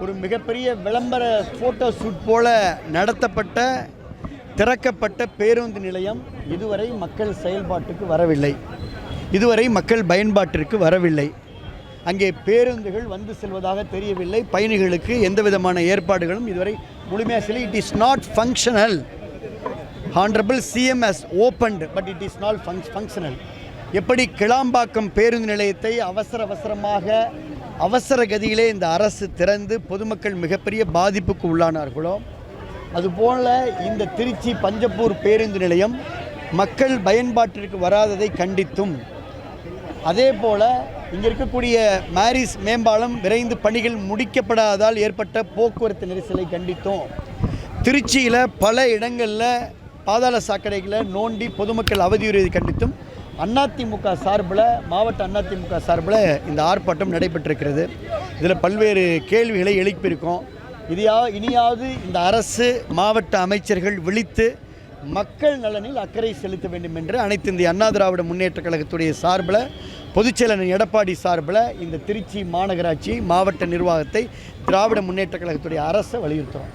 ஒரு மிகப்பெரிய விளம்பர ஃபோட்டோ ஷூட் போல நடத்தப்பட்ட திறக்கப்பட்ட பேருந்து நிலையம் இதுவரை மக்கள் செயல்பாட்டுக்கு வரவில்லை, இதுவரை மக்கள் பயன்பாட்டிற்கு வரவில்லை. அங்கே பேருந்துகள் வந்து செல்வதாக தெரியவில்லை. பயணிகளுக்கு எந்த விதமான ஏற்பாடுகளும் இதுவரை முழுமையாக செல்ல. It is not functional. Honourable CM has opened but it is not functional. எப்படி கிளாம்பாக்கம் பேருந்து நிலையத்தை அவசரமாக அவசர கதியிலே இந்த அரசு திறந்து பொதுமக்கள் மிகப்பெரிய பாதிப்புக்கு உள்ளானார்களோ, அதுபோல இந்த திருச்சி பஞ்சப்பூர் பேருந்து நிலையம் மக்கள் பயன்பாட்டிற்கு வராததை கண்டித்தும், அதே போல் இங்கே இருக்கக்கூடிய மாரிஸ் மேம்பாலம் விரைந்து பணிகள் முடிக்கப்படாததால் ஏற்பட்ட போக்குவரத்து நெரிசலை கண்டித்தும், திருச்சியில் பல இடங்களில் பாதாள சாக்கடைகளை நோண்டி பொதுமக்கள் அவதியுறுவதை கண்டித்தும் அதிமுக சார்பில், மாவட்ட அதிமுக சார்பில் இந்த ஆர்ப்பாட்டம் நடைபெற்றிருக்கிறது. இதில் பல்வேறு கேள்விகளை எழுப்பியிருக்கோம். இனியாவது இந்த அரசு மாவட்ட அமைச்சர்கள் விழித்து மக்கள் நலனில் அக்கறை செலுத்த வேண்டும் என்று அனைத்து இந்திய அண்ணா திராவிட முன்னேற்றக் கழகத்துடைய சார்பில், பொதுச்செயலாளர் எடப்பாடி சார்பில் இந்த திருச்சி மாநகராட்சி மாவட்ட நிர்வாகத்தை திராவிட முன்னேற்றக் கழகத்துடைய அரசை வலியுறுத்துகிறோம்.